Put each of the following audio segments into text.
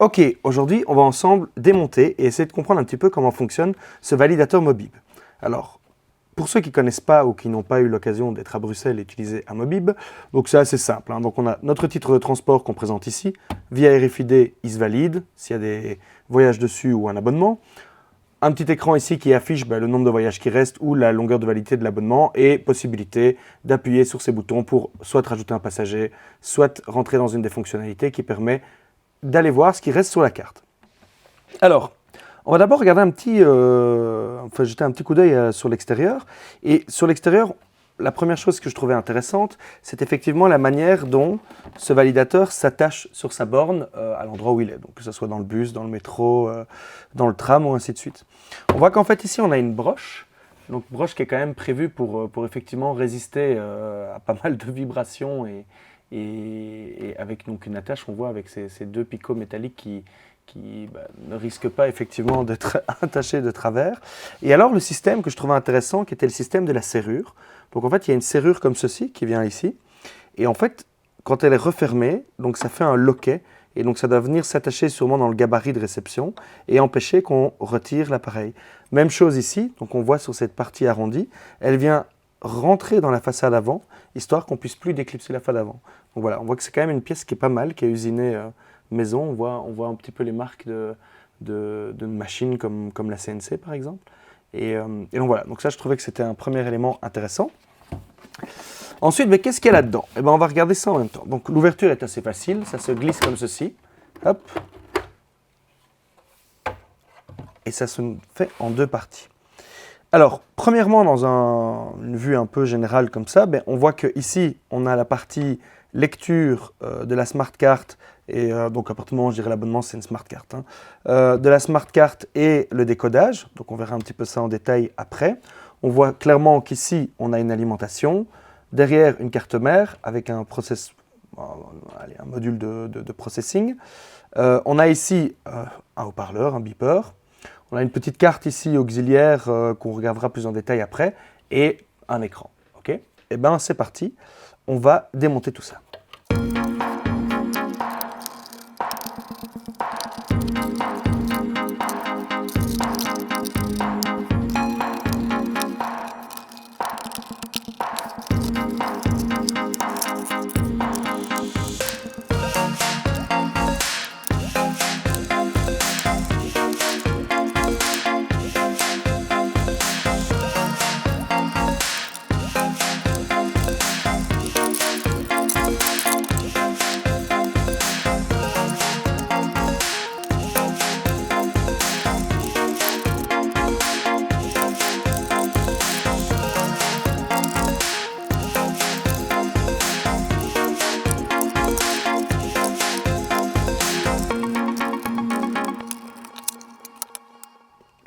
Ok, aujourd'hui, on va ensemble démonter et essayer de comprendre un petit peu comment fonctionne ce validateur Mobib. Alors, pour ceux qui ne connaissent pas ou qui n'ont pas eu l'occasion d'être à Bruxelles et utiliser un Mobib, donc c'est assez simple. Donc on a notre titre de transport qu'on présente ici. Via RFID, il se valide s'il y a des voyages dessus ou un abonnement. Un petit écran ici qui affiche le nombre de voyages qui restent ou la longueur de validité de l'abonnement et possibilité d'appuyer sur ces boutons pour soit rajouter un passager, soit rentrer dans une des fonctionnalités qui permet d'aller voir ce qui reste sur la carte. Alors, on va d'abord regarder jeter un petit coup d'œil sur l'extérieur. Et sur l'extérieur, la première chose que je trouvais intéressante, c'est effectivement la manière dont ce validateur s'attache sur sa borne à l'endroit où il est. Donc que ce soit dans le bus, dans le métro, dans le tram ou ainsi de suite. On voit qu'en fait ici on a une broche. Donc broche qui est quand même prévue pour effectivement résister à pas mal de vibrations et avec donc une attache, on voit avec ces deux picots métalliques qui ne risquent pas effectivement d'être attachés de travers. Et alors le système que je trouvais intéressant, qui était le système de la serrure. Donc en fait, il y a une serrure comme ceci qui vient ici. Et en fait, quand elle est refermée, donc ça fait un loquet. Et donc ça doit venir s'attacher sûrement dans le gabarit de réception et empêcher qu'on retire l'appareil. Même chose ici, donc on voit sur cette partie arrondie, elle vient rentrer dans la façade avant, histoire qu'on puisse plus déclipser la façade avant. Donc voilà, on voit que c'est quand même une pièce qui est pas mal, qui est usinée maison. On voit un petit peu les marques de machines comme la CNC par exemple. Et donc voilà, donc ça je trouvais que c'était un premier élément intéressant. Ensuite, mais qu'est-ce qu'il y a là-dedans? On va regarder ça en même temps. Donc l'ouverture est assez facile, ça se glisse comme ceci. Hop. Et ça se fait en deux parties. Alors, premièrement, dans une vue un peu générale comme ça, on voit qu'ici, on a la partie lecture de la smart card, et donc à partir du moment où je dirais l'abonnement, c'est une smart card, de la smart card et le décodage. Donc on verra un petit peu ça en détail après. On voit clairement qu'ici, on a une alimentation, derrière une carte mère avec un module de processing. On a ici un haut-parleur, un beeper. On a une petite carte ici auxiliaire qu'on regardera plus en détail après et un écran. Ok? C'est parti, on va démonter tout ça.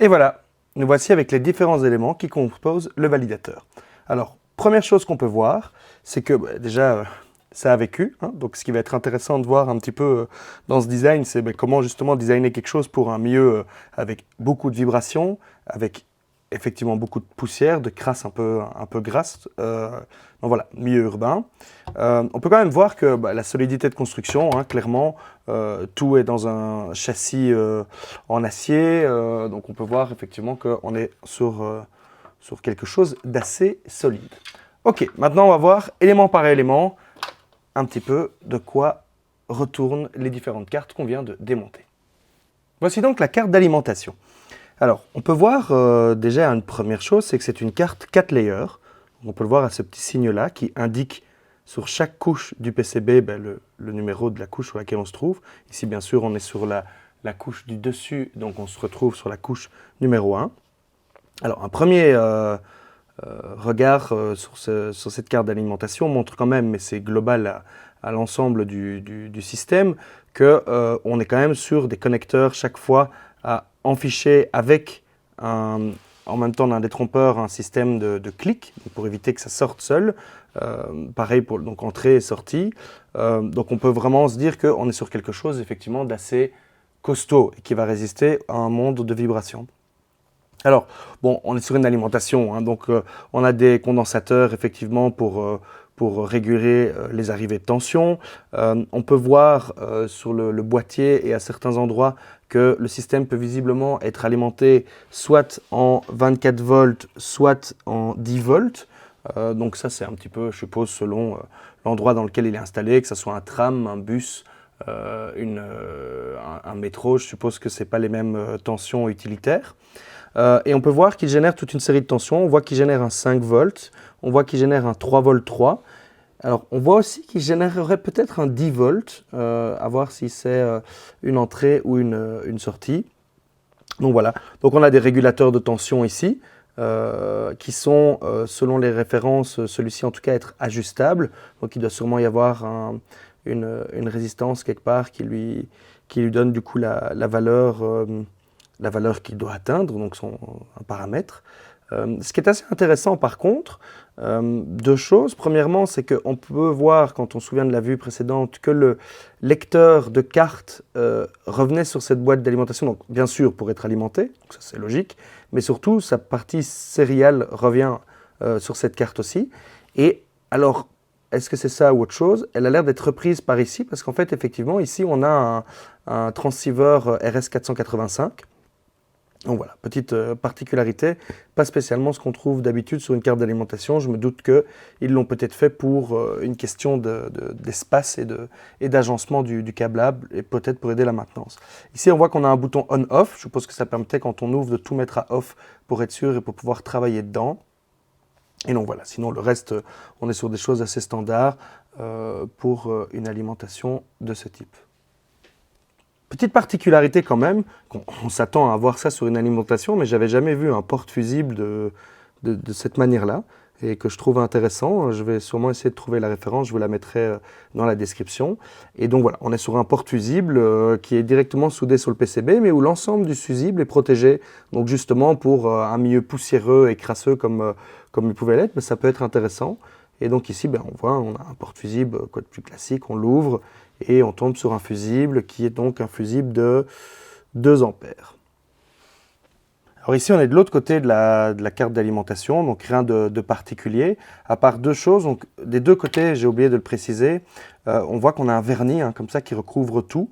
Et voilà, nous voici avec les différents éléments qui composent le validateur. Alors, première chose qu'on peut voir, c'est que déjà, ça a vécu. Donc, ce qui va être intéressant de voir un petit peu dans ce design, c'est comment justement designer quelque chose pour un milieu avec beaucoup de vibrations, avec effectivement beaucoup de poussière, de crasse un peu grasse. Donc voilà, milieu urbain. On peut quand même voir que la solidité de construction, clairement, tout est dans un châssis en acier. Donc on peut voir effectivement qu'on est sur quelque chose d'assez solide. Ok, maintenant on va voir élément par élément un petit peu de quoi retournent les différentes cartes qu'on vient de démonter. Voici donc la carte d'alimentation. Alors, on peut voir déjà une première chose, c'est que c'est une carte 4 layers. On peut le voir à ce petit signe-là qui indique sur chaque couche du PCB le numéro de la couche sur laquelle on se trouve. Ici, bien sûr, on est sur la couche du dessus, donc on se retrouve sur la couche numéro 1. Alors, un premier regard sur cette carte d'alimentation montre quand même, mais c'est global à l'ensemble du système, qu'on est quand même sur des connecteurs chaque fois à enficher avec en même temps d'un détrompeur un système de clic pour éviter que ça sorte seul. Pareil pour donc entrée et sortie. Donc on peut vraiment se dire qu'on est sur quelque chose effectivement d'assez costaud et qui va résister à un monde de vibrations. Alors, bon, on est sur une alimentation, donc on a des condensateurs effectivement pour pour réguler les arrivées de tension. On peut voir sur le boîtier et à certains endroits que le système peut visiblement être alimenté soit en 24 volts, soit en 10 volts. Donc ça, c'est un petit peu, je suppose, selon l'endroit dans lequel il est installé, que ce soit un tram, un bus, un métro. Je suppose que ce n'est pas les mêmes tensions utilitaires. Et on peut voir qu'il génère toute une série de tensions. On voit qu'il génère un 5 volts, on voit qu'il génère un 3 volts 3. Alors, on voit aussi qu'il générerait peut-être un 10 volts, à voir si c'est une entrée ou une sortie. Donc voilà, donc on a des régulateurs de tension ici, qui sont, selon les références, celui-ci en tout cas être ajustable. Donc il doit sûrement y avoir une résistance quelque part qui lui donne du coup la valeur qu'il doit atteindre, donc un paramètre. Ce qui est assez intéressant par contre, deux choses. Premièrement, c'est qu'on peut voir, quand on se souvient de la vue précédente, que le lecteur de carte revenait sur cette boîte d'alimentation, donc bien sûr pour être alimenté, donc ça c'est logique, mais surtout sa partie sériale revient sur cette carte aussi. Et alors, est-ce que c'est ça ou autre chose? Elle a l'air d'être reprise par ici, parce qu'en fait, effectivement, ici on a un transceiver RS485. Donc voilà, petite particularité, pas spécialement ce qu'on trouve d'habitude sur une carte d'alimentation. Je me doute qu'ils l'ont peut-être fait pour une question d'espace et d'agencement du câblable et peut-être pour aider la maintenance. Ici, on voit qu'on a un bouton on-off. Je suppose que ça permettait quand on ouvre de tout mettre à off pour être sûr et pour pouvoir travailler dedans. Et donc voilà, sinon le reste, on est sur des choses assez standards pour une alimentation de ce type. Petite particularité quand même, on s'attend à voir ça sur une alimentation, mais j'avais jamais vu un porte-fusible de cette manière-là, et que je trouve intéressant. Je vais sûrement essayer de trouver la référence, je vous la mettrai dans la description. Et donc voilà, on est sur un porte-fusible qui est directement soudé sur le PCB, mais où l'ensemble du fusible est protégé, donc justement pour un milieu poussiéreux et crasseux comme il pouvait l'être, mais ça peut être intéressant. Et donc ici, on voit, on a un porte-fusible, quoi de plus classique, on l'ouvre, et on tombe sur un fusible qui est donc un fusible de 2 ampères. Alors ici, on est de l'autre côté de la carte d'alimentation, donc rien de particulier, à part deux choses. Donc, des deux côtés, j'ai oublié de le préciser, on voit qu'on a un vernis comme ça qui recouvre tout,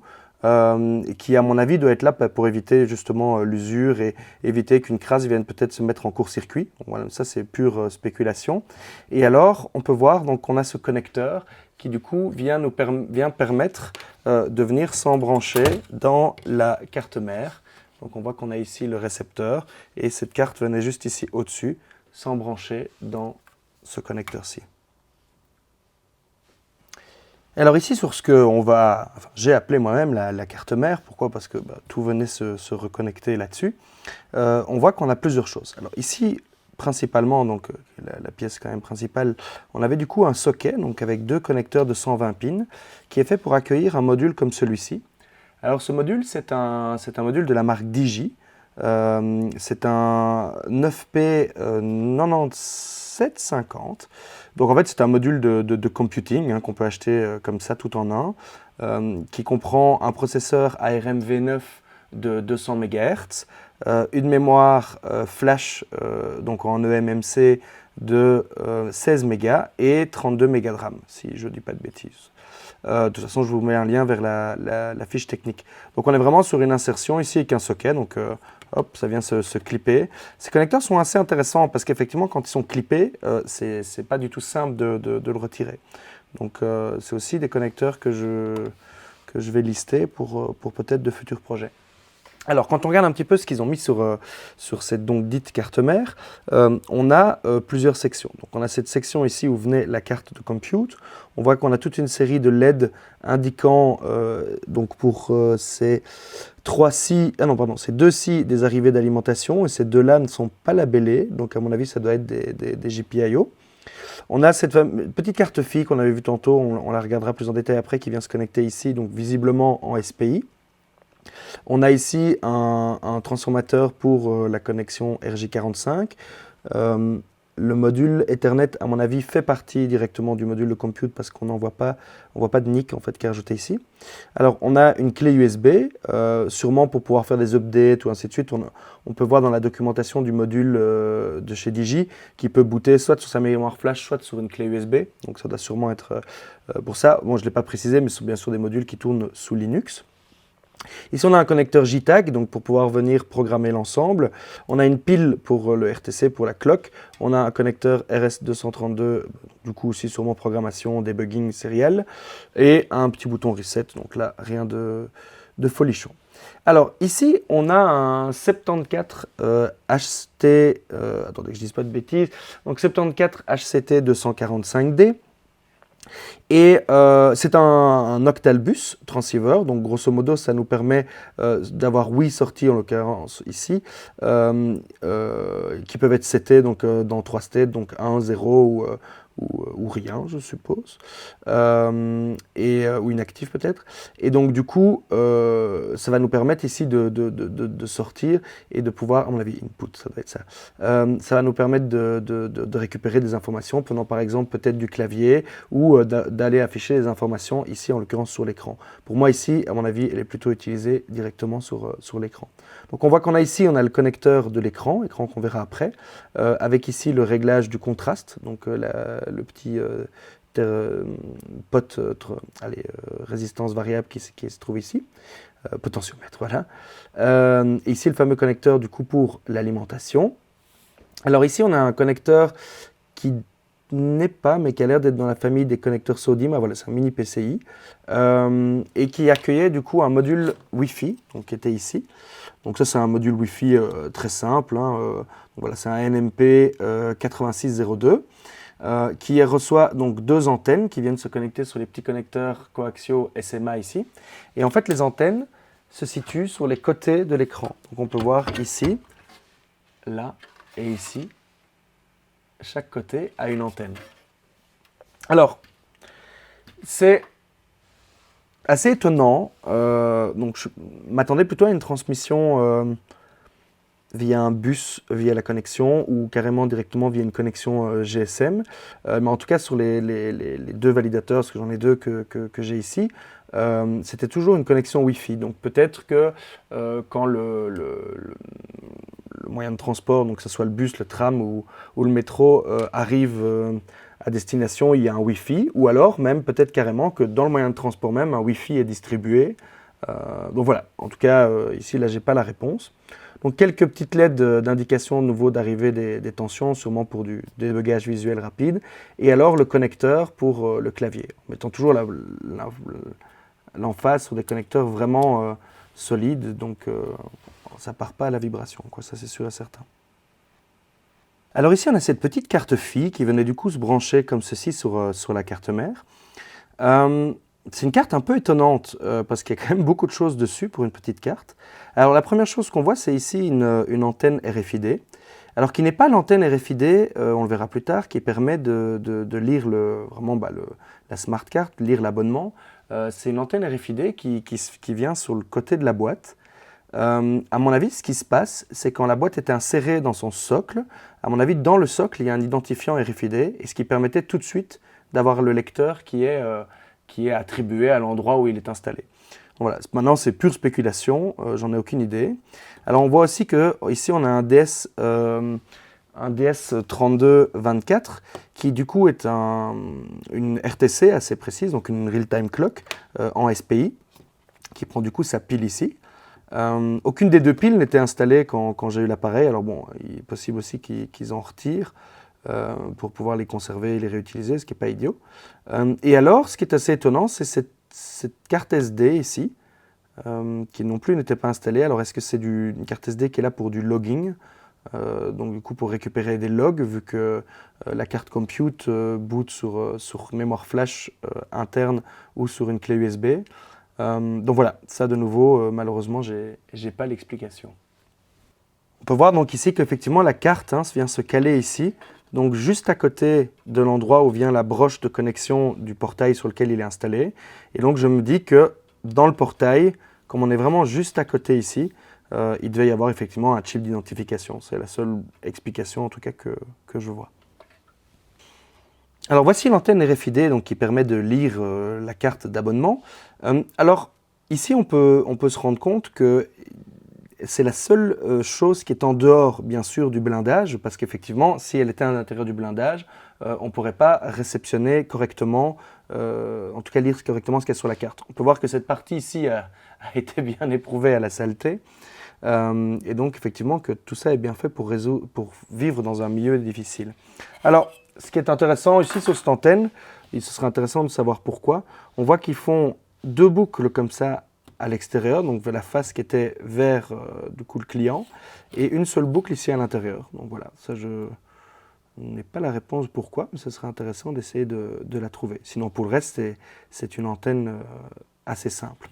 qui à mon avis doit être là pour éviter justement l'usure et éviter qu'une crasse vienne peut-être se mettre en court-circuit. Voilà, ça c'est pure spéculation. Et alors, on peut voir donc qu'on a ce connecteur qui du coup vient permettre de venir s'embrancher dans la carte mère. Donc on voit qu'on a ici le récepteur et cette carte venait juste ici au-dessus, s'embrancher dans ce connecteur-ci. Alors ici sur ce que j'ai appelé moi-même la carte mère, pourquoi? Parce que tout venait se reconnecter là-dessus. On voit qu'on a plusieurs choses. Alors ici, principalement, donc la pièce quand même principale, on avait du coup un socket donc avec 2 connecteurs de 120 pins qui est fait pour accueillir un module comme celui-ci. Alors ce module, c'est un module de la marque Digi. C'est un 9P9750. Donc en fait, c'est un module de computing qu'on peut acheter comme ça tout en un, qui comprend un processeur ARM V9 de 200 MHz, une mémoire flash donc en eMMC de 16 MB et 32 MB de RAM, si je ne dis pas de bêtises. De toute façon, je vous mets un lien vers la fiche technique. Donc on est vraiment sur une insertion ici avec un socket, donc hop, ça vient se clipper. Ces connecteurs sont assez intéressants parce qu'effectivement, quand ils sont clippés, c'est pas du tout simple de le retirer. Donc c'est aussi des connecteurs que je vais lister pour peut-être de futurs projets. Alors, quand on regarde un petit peu ce qu'ils ont mis sur cette donc dite carte mère, on a plusieurs sections. Donc, on a cette section ici où venait la carte de compute. On voit qu'on a toute une série de LED indiquant donc pour ces 2 SI des arrivées d'alimentation. Et ces 2-là ne sont pas labellés. Donc, à mon avis, ça doit être des GPIO. On a cette petite carte FI qu'on avait vue tantôt. On la regardera plus en détail après, qui vient se connecter ici, donc visiblement en SPI. On a ici un transformateur pour la connexion RJ45. le module Ethernet, à mon avis, fait partie directement du module de compute parce qu'on n'en voit pas, on voit pas de NIC en fait qui est rajouté ici. Alors, on a une clé USB, sûrement pour pouvoir faire des updates ou ainsi de suite. On peut voir dans la documentation du module de chez Digi qui peut booter soit sur sa mémoire flash, soit sur une clé USB. Donc, ça doit sûrement être pour ça. Bon, je ne l'ai pas précisé, mais ce sont bien sûr des modules qui tournent sous Linux. Ici, on a un connecteur JTAG, donc pour pouvoir venir programmer l'ensemble. On a une pile pour le RTC, pour la clock. On a un connecteur RS232, du coup aussi sûrement programmation, debugging serial. Et un petit bouton reset, donc là, rien de folichon. Alors ici, on a un 74 HT, attendez que je ne dise pas de bêtises, donc 74 HCT 245D. Et c'est un octalbus transceiver, donc grosso modo ça nous permet d'avoir 8 sorties en l'occurrence ici, qui peuvent être setées donc, dans 3 states, donc 1, 0 ou rien je suppose, ou inactif peut-être. Et donc du coup ça va nous permettre ici de sortir et de pouvoir, à mon avis input ça doit être ça, ça va nous permettre de récupérer des informations prenant par exemple peut-être du clavier ou d'aller afficher les informations ici en l'occurrence sur l'écran. Pour moi ici à mon avis elle est plutôt utilisée directement sur l'écran. Donc on voit qu'on a ici on a le connecteur de l'écran qu'on verra après, avec ici le réglage du contraste, donc le petit pot résistance variable qui se trouve ici, potentiomètre, voilà. Ici le fameux connecteur du coup pour l'alimentation. Alors ici on a un connecteur qui n'est pas, mais qui a l'air d'être dans la famille des connecteurs SODIMM. Ah, voilà, c'est un mini PCI, et qui accueillait du coup un module Wi-Fi, donc qui était ici. Donc ça c'est un module Wi-Fi très simple, hein, donc voilà, c'est un NMP 8602 qui reçoit donc 2 antennes qui viennent se connecter sur les petits connecteurs coaxiaux SMA ici. Et en fait les antennes se situent sur les côtés de l'écran. Donc on peut voir ici, là et ici. Chaque côté a une antenne. Alors, c'est assez étonnant. Donc, je m'attendais plutôt à une transmission via un bus, via la connexion, ou carrément directement via une connexion GSM. Mais en tout cas, sur les 2 validateurs, parce que j'en ai 2 que j'ai ici, c'était toujours une connexion Wi-Fi. Donc peut-être que quand le moyen de transport, donc que ce soit le bus, le tram ou le métro, arrive à destination, il y a un Wi-Fi, ou alors même peut-être carrément que dans le moyen de transport même, un Wi-Fi est distribué. Donc voilà, en tout cas, ici, là, j'ai pas la réponse. Donc quelques petites lettres d'indication de nouveau d'arrivée des tensions, sûrement pour du débugage visuel rapide. Et alors le connecteur pour le clavier, en mettant toujours l'emphase sur des connecteurs vraiment solides, donc ça part pas à la vibration, quoi, ça c'est sûr et certain. Alors ici on a cette petite carte PHY qui venait du coup se brancher comme ceci sur la carte mère. C'est une carte un peu étonnante parce qu'il y a quand même beaucoup de choses dessus pour une petite carte. Alors la première chose qu'on voit, c'est ici une antenne RFID. Alors qui n'est pas l'antenne RFID, on le verra plus tard, qui permet de lire la smart card, lire l'abonnement. C'est une antenne RFID qui vient sur le côté de la boîte. À mon avis, ce qui se passe, c'est quand la boîte était insérée dans son socle, à mon avis, dans le socle, il y a un identifiant RFID, et ce qui permettait tout de suite d'avoir le lecteur qui est attribué à l'endroit où il est installé. Voilà. Maintenant, c'est pure spéculation, j'en ai aucune idée. Alors, on voit aussi qu'ici, on a un DS3224 qui, du coup, est une RTC assez précise, donc une real-time clock en SPI, qui prend du coup sa pile ici. Aucune des 2 piles n'était installée quand j'ai eu l'appareil. Alors bon, il est possible aussi qu'ils en retirent pour pouvoir les conserver et les réutiliser, ce qui n'est pas idiot. Et alors, ce qui est assez étonnant, c'est cette carte SD ici, qui non plus n'était pas installée. Alors, est-ce que c'est une carte SD qui est là pour du logging, donc du coup pour récupérer des logs, vu que la carte compute boot sur mémoire flash interne ou sur une clé USB. Donc voilà, ça de nouveau, malheureusement, j'ai pas l'explication. On peut voir donc ici qu'effectivement la carte vient se caler ici, donc juste à côté de l'endroit où vient la broche de connexion du portail sur lequel il est installé. Et donc je me dis que dans le portail, comme on est vraiment juste à côté ici, il devait y avoir effectivement un chip d'identification. C'est la seule explication en tout cas que je vois. Alors voici l'antenne RFID donc, qui permet de lire la carte d'abonnement. Alors ici on peut se rendre compte que c'est la seule chose qui est en dehors bien sûr du blindage, parce qu'effectivement si elle était à l'intérieur du blindage, on ne pourrait pas réceptionner correctement, en tout cas lire correctement ce qu'il y a sur la carte. On peut voir que cette partie ici a été bien éprouvée à la saleté. Et donc effectivement que tout ça est bien fait pour vivre dans un milieu difficile. Alors, ce qui est intéressant ici sur cette antenne, et ce serait intéressant de savoir pourquoi, on voit qu'ils font 2 boucles comme ça à l'extérieur, donc vers la face qui était vers du coup le client, et une seule boucle ici à l'intérieur. Donc voilà, ça je n'ai pas la réponse pourquoi, mais ce serait intéressant d'essayer de la trouver. Sinon pour le reste, c'est une antenne assez simple.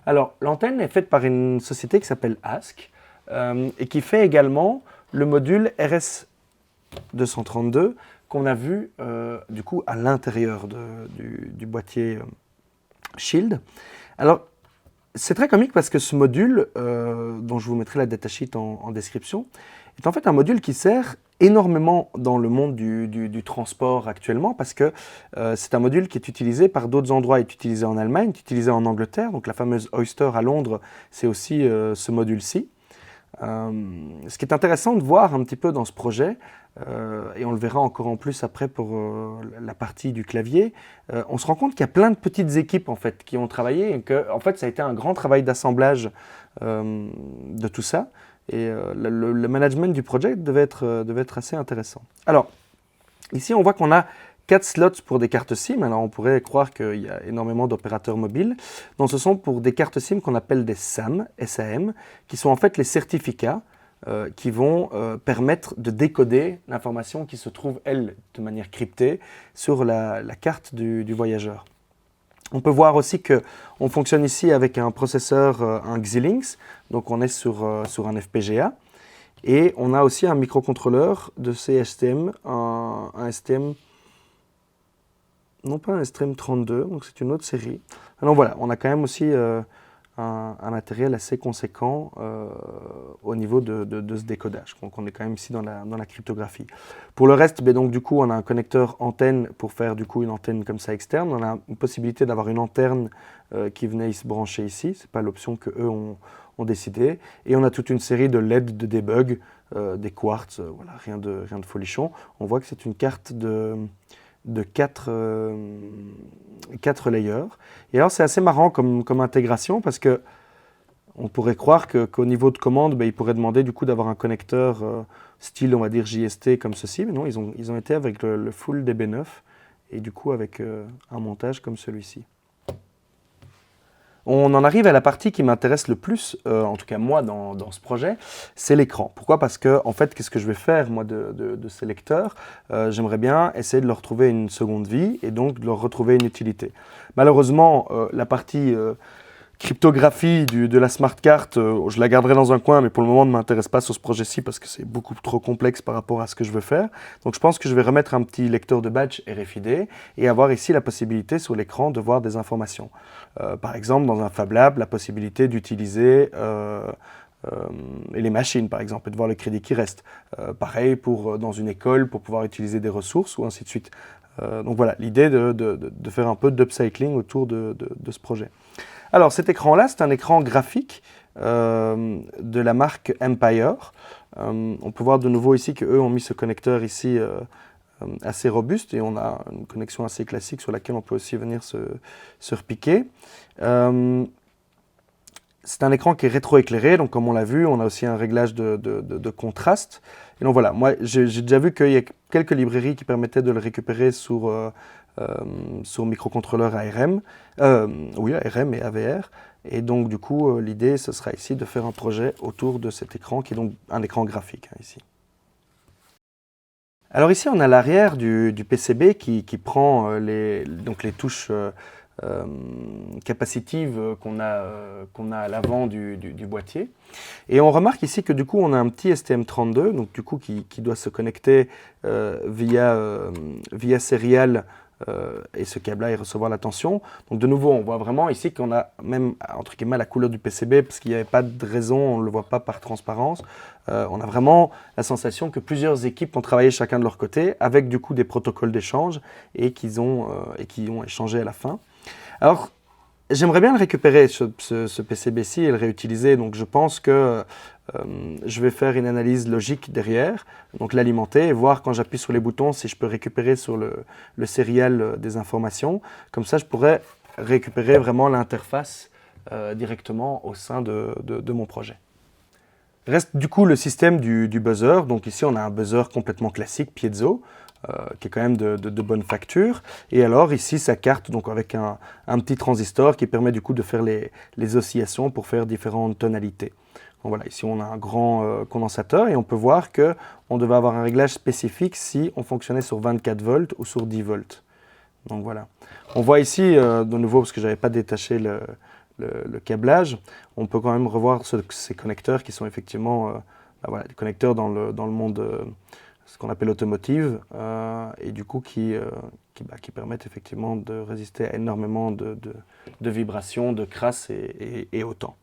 Alors, l'antenne est faite par une société qui s'appelle ASK et qui fait également le module RS232 qu'on a vu du coup à l'intérieur du boîtier Shield. Alors, c'est très comique parce que ce module, dont je vous mettrai la datasheet en description, est en fait un module qui sert énormément dans le monde du transport actuellement parce que c'est un module qui est utilisé par d'autres endroits. Il est utilisé en Allemagne, il est utilisé en Angleterre, donc la fameuse Oyster à Londres, c'est aussi ce module-ci. Ce qui est intéressant de voir un petit peu dans ce projet, et on le verra encore en plus après pour la partie du clavier, on se rend compte qu'il y a plein de petites équipes en fait, qui ont travaillé et que en fait, ça a été un grand travail d'assemblage de tout ça. Et le management du projet devait être assez intéressant. Alors, ici, on voit qu'on a 4 slots pour des cartes SIM. Alors, on pourrait croire qu'il y a énormément d'opérateurs mobiles. Donc, ce sont pour des cartes SIM qu'on appelle des SAM, qui sont en fait les certificats qui vont permettre de décoder l'information qui se trouve, elle, de manière cryptée, sur la carte du voyageur. On peut voir aussi qu'on fonctionne ici avec un processeur, un Xilinx, donc on est sur un FPGA. Et on a aussi un microcontrôleur de CSTM, un STM, non pas un STM32, donc c'est une autre série. Alors voilà, on a quand même aussi un matériel assez conséquent au niveau de ce décodage. Donc on est quand même ici dans la cryptographie. Pour le reste, donc, du coup, on a un connecteur antenne pour faire du coup une antenne comme ça externe. On a une possibilité d'avoir une antenne qui venait se brancher ici. Ce n'est pas l'option qu'eux ont décidé. Et on a toute une série de LED de debug, des quartz, voilà, rien de folichon. On voit que c'est une carte de 4 layers. Et alors c'est assez marrant comme intégration parce que on pourrait croire qu'au niveau de commande, il pourrait demander du coup d'avoir un connecteur style on va dire JST comme ceci, mais non, ils ont été avec le full DB9 et du coup avec un montage comme celui-ci. On en arrive à la partie qui m'intéresse le plus, en tout cas moi dans ce projet, c'est l'écran. Pourquoi? Parce que en fait, qu'est-ce que je vais faire moi de ces lecteurs? J'aimerais bien essayer de leur trouver une seconde vie et donc de leur retrouver une utilité. Malheureusement, la partie cryptographie de la smart card, je la garderai dans un coin, mais pour le moment ne m'intéresse pas sur ce projet-ci parce que c'est beaucoup trop complexe par rapport à ce que je veux faire. Donc je pense que je vais remettre un petit lecteur de badge RFID et avoir ici la possibilité sur l'écran de voir des informations. Par exemple, dans un Fab Lab, la possibilité d'utiliser les machines, par exemple, et de voir le crédit qui reste. Pareil dans une école, pour pouvoir utiliser des ressources, ou ainsi de suite. Donc voilà, l'idée de faire un peu d'upcycling autour de ce projet. Alors cet écran-là, c'est un écran graphique de la marque Empire. On peut voir de nouveau ici qu'eux ont mis ce connecteur ici assez robuste et on a une connexion assez classique sur laquelle on peut aussi venir se repiquer. C'est un écran qui est rétroéclairé, donc comme on l'a vu, on a aussi un réglage de contraste. Et donc voilà, moi j'ai déjà vu qu'il y a quelques librairies qui permettaient de le récupérer sur microcontrôleur ARM, ARM et AVR. Et donc du coup, l'idée, ce sera ici de faire un projet autour de cet écran, qui est donc un écran graphique ici. Alors ici, on a l'arrière du PCB qui prend les touches capacitives qu'on a à l'avant du boîtier. Et on remarque ici que du coup, on a un petit STM32, donc du coup, qui doit se connecter via serial et ce câble-là et recevoir la tension. Donc de nouveau, on voit vraiment ici qu'on a même, entre guillemets, la couleur du PCB, parce qu'il n'y avait pas de raison, on ne le voit pas par transparence. On a vraiment la sensation que plusieurs équipes ont travaillé chacun de leur côté, avec du coup des protocoles d'échange, et qui ont échangé à la fin. Alors, j'aimerais bien le récupérer, ce PCB-ci, et le réutiliser. Donc je pense que je vais faire une analyse logique derrière, donc l'alimenter et voir quand j'appuie sur les boutons si je peux récupérer sur le serial des informations. Comme ça, je pourrais récupérer vraiment l'interface directement au sein de mon projet. Reste du coup le système du buzzer. Donc ici, on a un buzzer complètement classique, piezo, qui est quand même de bonne facture. Et alors ici, sa carte donc avec un petit transistor qui permet du coup de faire les oscillations pour faire différentes tonalités. Donc voilà, ici on a un grand condensateur et on peut voir qu'on devait avoir un réglage spécifique si on fonctionnait sur 24 volts ou sur 10 volts. Donc voilà. On voit ici, de nouveau, parce que je n'avais pas détaché le câblage, on peut quand même revoir ces connecteurs qui sont effectivement voilà, des connecteurs dans le monde ce qu'on appelle automotive et du coup qui permettent effectivement de résister à énormément de vibrations, de crasses et autant.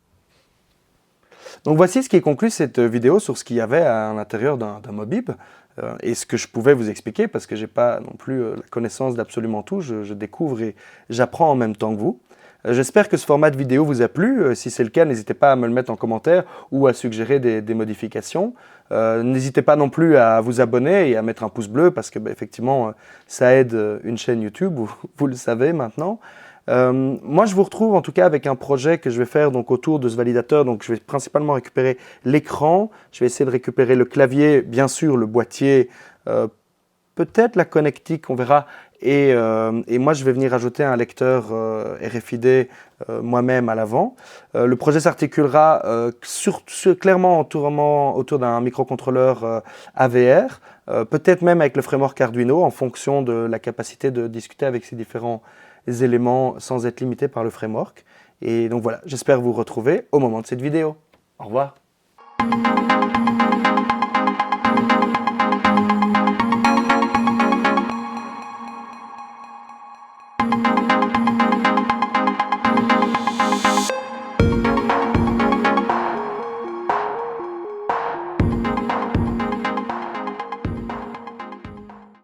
Donc voici ce qui conclut cette vidéo sur ce qu'il y avait à l'intérieur d'un Mobib et ce que je pouvais vous expliquer parce que je n'ai pas non plus la connaissance d'absolument tout, je découvre et j'apprends en même temps que vous. J'espère que ce format de vidéo vous a plu. Si c'est le cas, n'hésitez pas à me le mettre en commentaire ou à suggérer des modifications. N'hésitez pas non plus à vous abonner et à mettre un pouce bleu parce que effectivement, ça aide une chaîne YouTube, vous le savez maintenant. Moi, je vous retrouve en tout cas avec un projet que je vais faire donc, autour de ce validateur. Donc, je vais principalement récupérer l'écran. Je vais essayer de récupérer le clavier, bien sûr, le boîtier, peut-être la connectique, on verra. Et moi, je vais venir ajouter un lecteur RFID moi-même à l'avant. Le projet s'articulera clairement autour d'un microcontrôleur AVR, peut-être même avec le framework Arduino en fonction de la capacité de discuter avec ces différents éléments sans être limité par le framework. Et donc voilà, j'espère vous retrouver au moment de cette vidéo. Au revoir.